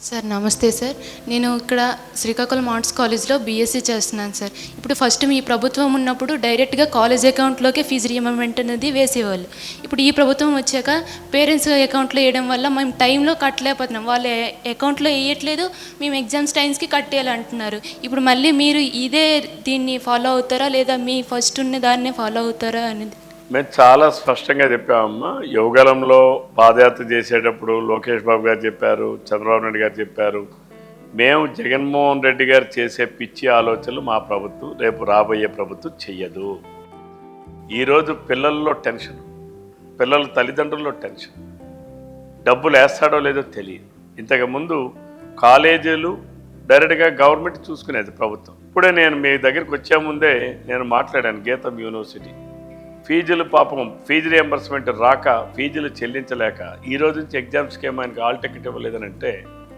Sir నమస్తే sir. నేను ఇక్కడ శ్రీకాకుళం ఆర్ట్స్ కాలేజ్లో బీఎస్సీ చేస్తున్నాను సార్. ఇప్పుడు ఫస్ట్ మీ ప్రభుత్వం ఉన్నప్పుడు డైరెక్ట్గా కాలేజ్ అకౌంట్లోకే ఫీజు రీయింబర్స్మెంట్ అనేది వేసేవాళ్ళు. ఇప్పుడు ఈ ప్రభుత్వం వచ్చాక పేరెంట్స్ అకౌంట్లో వేయడం వల్ల మేము టైంలో కట్టలేకపోతున్నాం. వాళ్ళ అకౌంట్లో వేయట్లేదు, మేము ఎగ్జామ్స్ టైమ్స్కి కట్టేయాలంటున్నారు. ఇప్పుడు మళ్ళీ మీరు దీన్ని ఫాలో అవుతారా లేదా మీ ఫస్ట్ ఉన్న దాన్నే ఫాలో అవుతారా అనేది? మేము చాలా స్పష్టంగా చెప్పామమ్మా. యువగలంలో పాదయాత్ర చేసేటప్పుడు లోకేష్ బాబు గారు చెప్పారు, చంద్రబాబు నాయుడు గారు చెప్పారు. మేము జగన్మోహన్ రెడ్డి గారు చేసే పిచ్చి ఆలోచనలు మా ప్రభుత్వం, రేపు రాబోయే ప్రభుత్వం చెయ్యదు. ఈరోజు పిల్లల్లో టెన్షన్, పిల్లల తల్లిదండ్రుల్లో టెన్షన్, డబ్బులు వేస్తాడో లేదో తెలియదు. ఇంతకుముందు కాలేజీలు డైరెక్ట్గా గవర్నమెంట్ చూసుకునేది ప్రభుత్వం. ఇప్పుడే నేను మీ దగ్గరికి వచ్చే ముందే నేను మాట్లాడాను గీతం యూనివర్సిటీ ఫీజులు, పాపం ఫీజు రియంబర్స్మెంట్ రాక ఫీజులు చెల్లించలేక ఈ రోజు నుంచి ఎగ్జామ్స్కి ఏమో ఆయనకి హాల్ టికెట్ ఇవ్వలేదని అంటే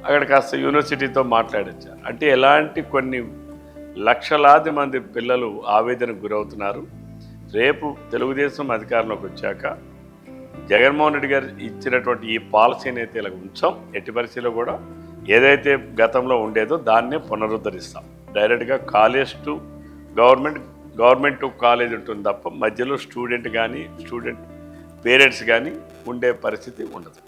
అక్కడ కాస్త యూనివర్సిటీతో మాట్లాడచ్చు. అంటే ఎలాంటి కొన్ని లక్షలాది మంది పిల్లలు ఆవేదనకు గురవుతున్నారు. రేపు తెలుగుదేశం అధికారంలోకి వచ్చాక జగన్మోహన్ రెడ్డి గారు ఇచ్చినటువంటి ఈ పాలసీని అయితే ఇలా ఉంచాం. ఎట్టి పరిస్థితిలో కూడా ఏదైతే గతంలో ఉండేదో దాన్నే పునరుద్ధరిస్తాం. డైరెక్ట్గా college to government to college ఉంటుంది తప్ప మధ్యలో స్టూడెంట్ పేరెంట్స్ కానీ ఉండే పరిస్థితి ఉండదు.